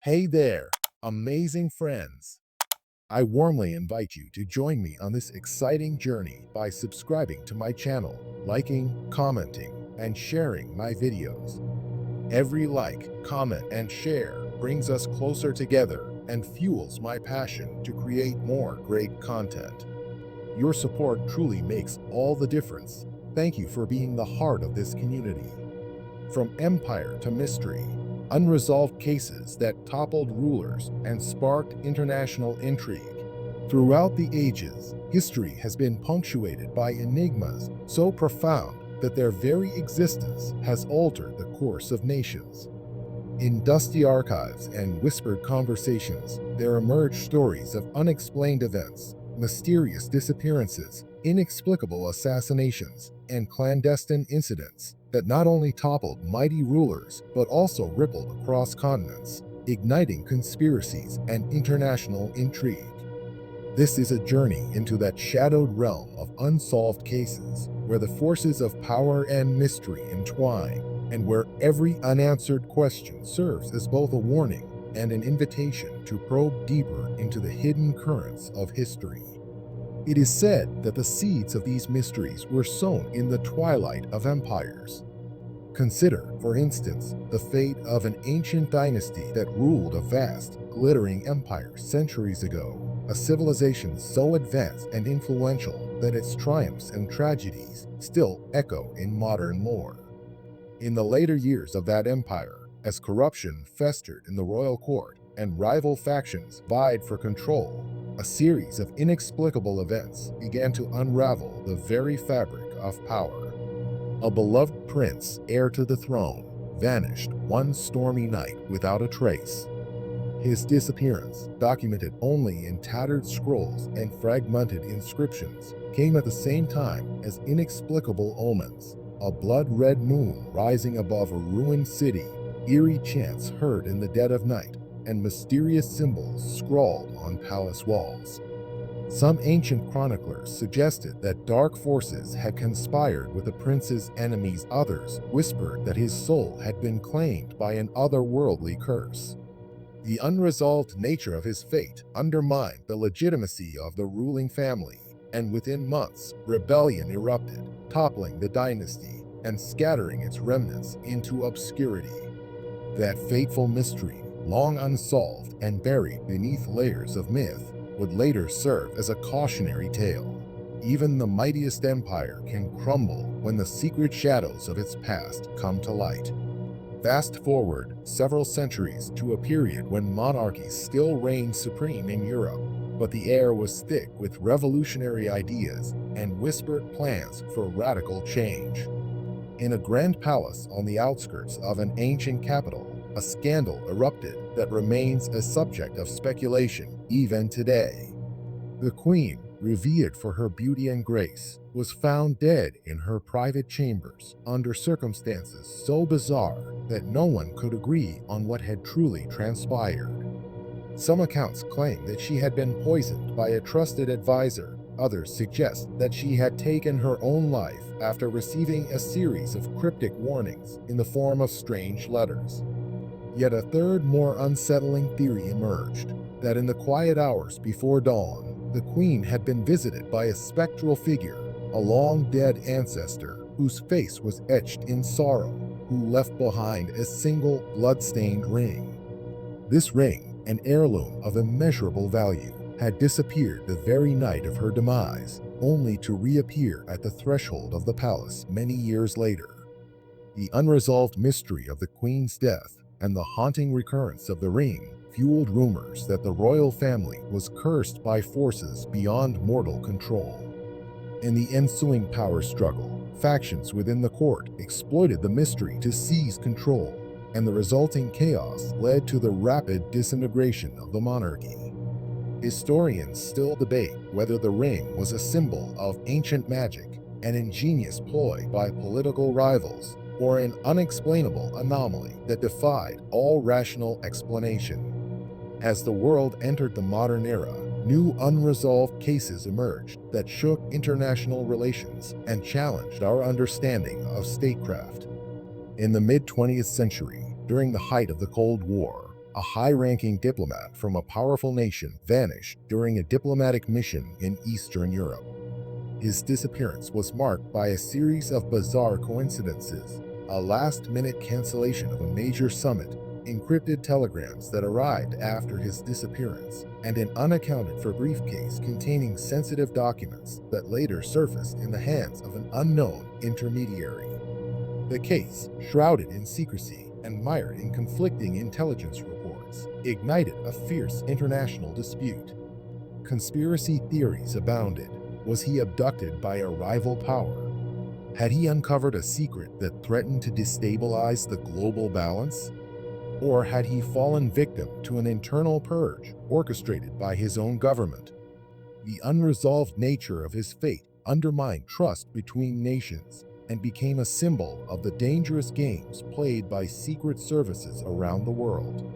Hey there, amazing friends. I warmly invite you to join me on this exciting journey by subscribing to my channel, liking, commenting, and sharing my videos. Every like, comment, and share brings us closer together and fuels my passion to create more great content. Your support truly makes all the difference. Thank you for being the heart of this community. From empire to mystery, unresolved cases that toppled rulers and sparked international intrigue. Throughout the ages, history has been punctuated by enigmas so profound that their very existence has altered the course of nations. In dusty archives and whispered conversations, there emerge stories of unexplained events, mysterious disappearances, inexplicable assassinations, and clandestine incidents that not only toppled mighty rulers but also rippled across continents, igniting conspiracies and international intrigue. This is a journey into that shadowed realm of unsolved cases, where the forces of power and mystery entwine, and where every unanswered question serves as both a warning and an invitation to probe deeper into the hidden currents of history. It is said that the seeds of these mysteries were sown in the twilight of empires. Consider, for instance, the fate of an ancient dynasty that ruled a vast, glittering empire centuries ago, a civilization so advanced and influential that its triumphs and tragedies still echo in modern lore. In the later years of that empire, as corruption festered in the royal court and rival factions vied for control, a series of inexplicable events began to unravel the very fabric of power. A beloved prince, heir to the throne, vanished one stormy night without a trace. His disappearance, documented only in tattered scrolls and fragmented inscriptions, came at the same time as inexplicable omens. A blood-red moon rising above a ruined city, eerie chants heard in the dead of night, and mysterious symbols scrawled on palace walls. Some ancient chroniclers suggested that dark forces had conspired with the prince's enemies. Others whispered that his soul had been claimed by an otherworldly curse. The unresolved nature of his fate undermined the legitimacy of the ruling family, and within months, rebellion erupted, toppling the dynasty and scattering its remnants into obscurity. That fateful mystery, long unsolved and buried beneath layers of myth, would later serve as a cautionary tale. Even the mightiest empire can crumble when the secret shadows of its past come to light. Fast forward several centuries to a period when monarchies still reigned supreme in Europe, but the air was thick with revolutionary ideas and whispered plans for radical change. In a grand palace on the outskirts of an ancient capital, a scandal erupted that remains a subject of speculation even today. The queen, revered for her beauty and grace, was found dead in her private chambers under circumstances so bizarre that no one could agree on what had truly transpired. Some accounts claim that she had been poisoned by a trusted advisor. Others suggest that she had taken her own life after receiving a series of cryptic warnings in the form of strange letters. Yet a third, more unsettling theory emerged, that in the quiet hours before dawn, the queen had been visited by a spectral figure, a long-dead ancestor whose face was etched in sorrow, who left behind a single blood-stained ring. This ring, an heirloom of immeasurable value, had disappeared the very night of her demise, only to reappear at the threshold of the palace many years later. The unresolved mystery of the queen's death and the haunting recurrence of the ring fueled rumors that the royal family was cursed by forces beyond mortal control. In the ensuing power struggle, factions within the court exploited the mystery to seize control, and the resulting chaos led to the rapid disintegration of the monarchy. Historians still debate whether the ring was a symbol of ancient magic, an ingenious ploy by political rivals, or an unexplainable anomaly that defied all rational explanation. As the world entered the modern era, new unresolved cases emerged that shook international relations and challenged our understanding of statecraft. In the mid-20th century, during the height of the Cold War, A high-ranking diplomat from a powerful nation vanished during a diplomatic mission in Eastern Europe. His disappearance was marked by a series of bizarre coincidences: a last-minute cancellation of a major summit, encrypted telegrams that arrived after his disappearance, and an unaccounted-for briefcase containing sensitive documents that later surfaced in the hands of an unknown intermediary. The case, shrouded in secrecy and mired in conflicting intelligence reports, ignited a fierce international dispute. Conspiracy theories abounded. Was he abducted by a rival power? Had he uncovered a secret that threatened to destabilize the global balance? Or had he fallen victim to an internal purge orchestrated by his own government? The unresolved nature of his fate undermined trust between nations and became a symbol of the dangerous games played by secret services around the world.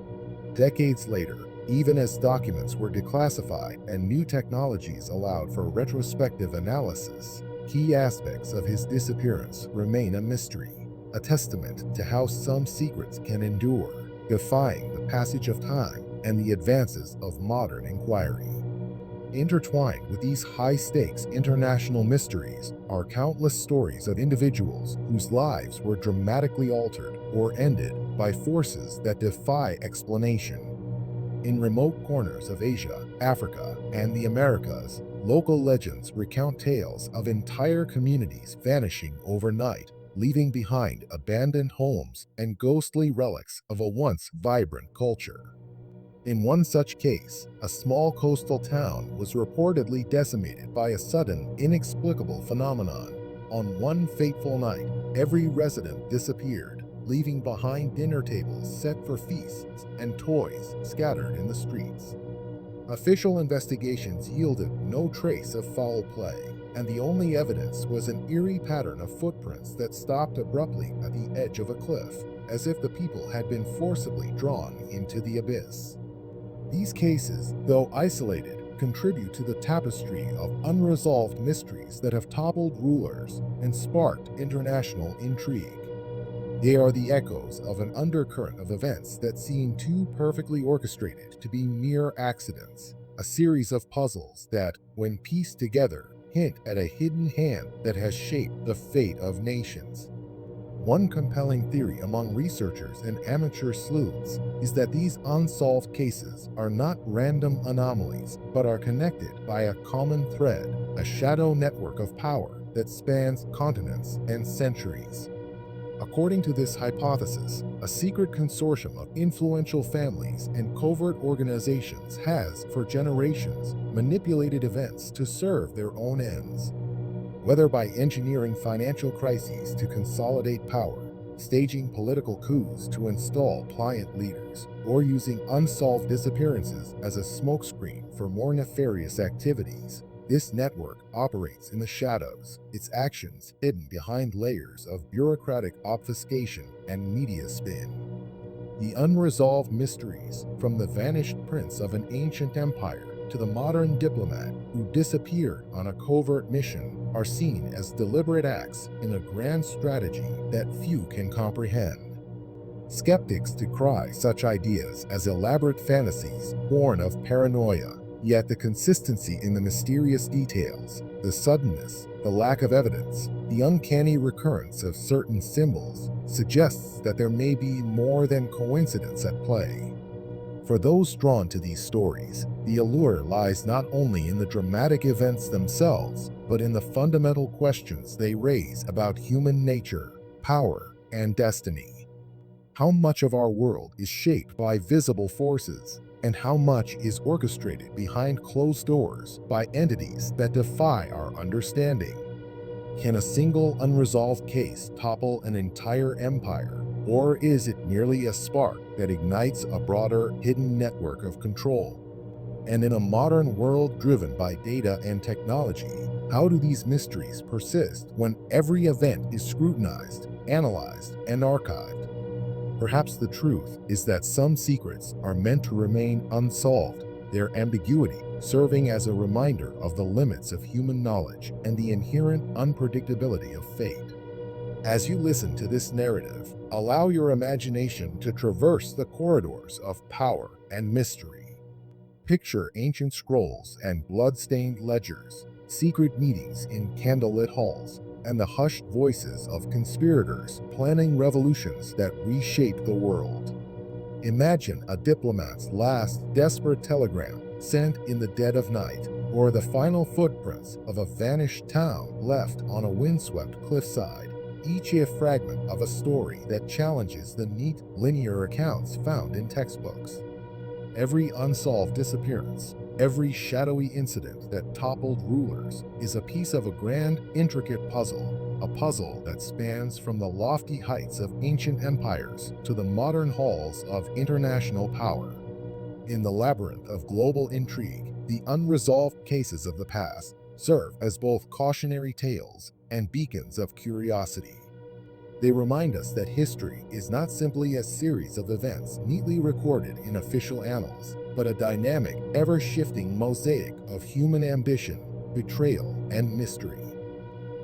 Decades later, even as documents were declassified and new technologies allowed for retrospective analysis, key aspects of his disappearance remain a mystery, a testament to how some secrets can endure, defying the passage of time and the advances of modern inquiry. Intertwined with these high-stakes international mysteries are countless stories of individuals whose lives were dramatically altered or ended by forces that defy explanation. In remote corners of Asia, Africa, and the Americas, local legends recount tales of entire communities vanishing overnight, leaving behind abandoned homes and ghostly relics of a once vibrant culture. In one such case, a small coastal town was reportedly decimated by a sudden, inexplicable phenomenon. On one fateful night, every resident disappeared, leaving behind dinner tables set for feasts and toys scattered in the streets. Official investigations yielded no trace of foul play, and the only evidence was an eerie pattern of footprints that stopped abruptly at the edge of a cliff, as if the people had been forcibly drawn into the abyss. These cases, though isolated, contribute to the tapestry of unresolved mysteries that have toppled rulers and sparked international intrigue. They are the echoes of an undercurrent of events that seem too perfectly orchestrated to be mere accidents, a series of puzzles that, when pieced together, hint at a hidden hand that has shaped the fate of nations. One compelling theory among researchers and amateur sleuths is that these unsolved cases are not random anomalies, but are connected by a common thread, a shadow network of power that spans continents and centuries. According to this hypothesis, a secret consortium of influential families and covert organizations has, for generations, manipulated events to serve their own ends. Whether by engineering financial crises to consolidate power, staging political coups to install pliant leaders, or using unsolved disappearances as a smokescreen for more nefarious activities, this network operates in the shadows, its actions hidden behind layers of bureaucratic obfuscation and media spin. The unresolved mysteries, from the vanished prince of an ancient empire to the modern diplomat who disappeared on a covert mission, are seen as deliberate acts in a grand strategy that few can comprehend. Skeptics decry such ideas as elaborate fantasies born of paranoia, yet the consistency in the mysterious details, the suddenness, the lack of evidence, the uncanny recurrence of certain symbols suggests that there may be more than coincidence at play. For those drawn to these stories, the allure lies not only in the dramatic events themselves, but in the fundamental questions they raise about human nature, power, and destiny. How much of our world is shaped by visible forces, and how much is orchestrated behind closed doors by entities that defy our understanding? Can a single unresolved case topple an entire empire? Or is it merely a spark that ignites a broader, hidden network of control? And in a modern world driven by data and technology, how do these mysteries persist when every event is scrutinized, analyzed, and archived? Perhaps the truth is that some secrets are meant to remain unsolved, their ambiguity serving as a reminder of the limits of human knowledge and the inherent unpredictability of fate. As you listen to this narrative, allow your imagination to traverse the corridors of power and mystery. Picture ancient scrolls and blood-stained ledgers, secret meetings in candlelit halls, and the hushed voices of conspirators planning revolutions that reshape the world. Imagine a diplomat's last desperate telegram sent in the dead of night, or the final footprints of a vanished town left on a windswept cliffside, each a fragment of a story that challenges the neat, linear accounts found in textbooks. Every unsolved disappearance, every shadowy incident that toppled rulers is a piece of a grand, intricate puzzle, a puzzle that spans from the lofty heights of ancient empires to the modern halls of international power. In the labyrinth of global intrigue, the unresolved cases of the past serve as both cautionary tales and beacons of curiosity. They remind us that history is not simply a series of events neatly recorded in official annals, but a dynamic, ever-shifting mosaic of human ambition, betrayal, and mystery.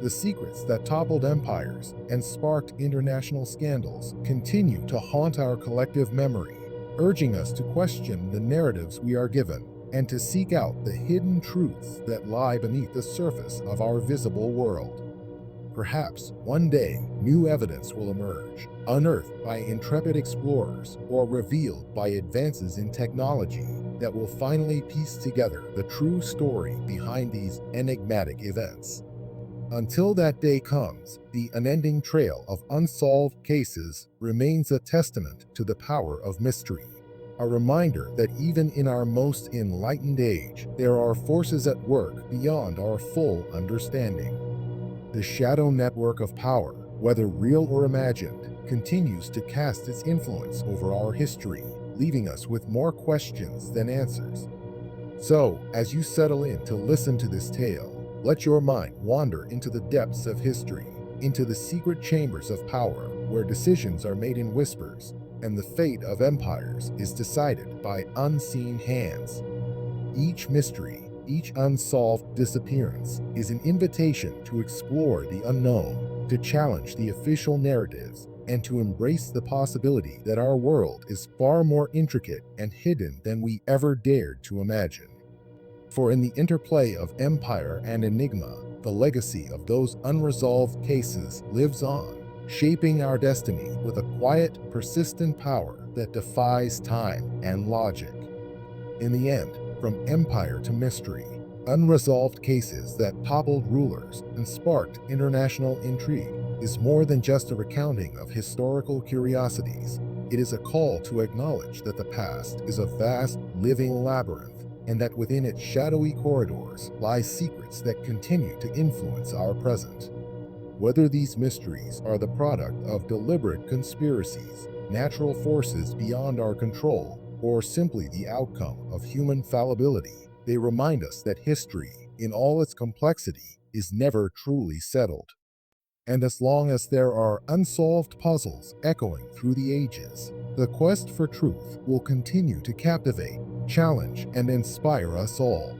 The secrets that toppled empires and sparked international scandals continue to haunt our collective memory, urging us to question the narratives we are given and to seek out the hidden truths that lie beneath the surface of our visible world. Perhaps one day, new evidence will emerge, unearthed by intrepid explorers or revealed by advances in technology that will finally piece together the true story behind these enigmatic events. Until that day comes, the unending trail of unsolved cases remains a testament to the power of mystery, a reminder that even in our most enlightened age, there are forces at work beyond our full understanding. The shadow network of power, whether real or imagined, continues to cast its influence over our history, leaving us with more questions than answers. So, as you settle in to listen to this tale, let your mind wander into the depths of history, into the secret chambers of power where decisions are made in whispers and the fate of empires is decided by unseen hands. Each mystery, each unsolved disappearance is an invitation to explore the unknown, to challenge the official narratives, and to embrace the possibility that our world is far more intricate and hidden than we ever dared to imagine. For in the interplay of empire and enigma, the legacy of those unresolved cases lives on, shaping our destiny with a quiet, persistent power that defies time and logic. In the end, from empire to mystery, unresolved cases that toppled rulers and sparked international intrigue is more than just a recounting of historical curiosities. It is a call to acknowledge that the past is a vast, living labyrinth, and that within its shadowy corridors lie secrets that continue to influence our present. Whether these mysteries are the product of deliberate conspiracies, natural forces beyond our control, or simply the outcome of human fallibility, they remind us that history, in all its complexity, is never truly settled. And as long as there are unsolved puzzles echoing through the ages, the quest for truth will continue to captivate, challenge, and inspire us all.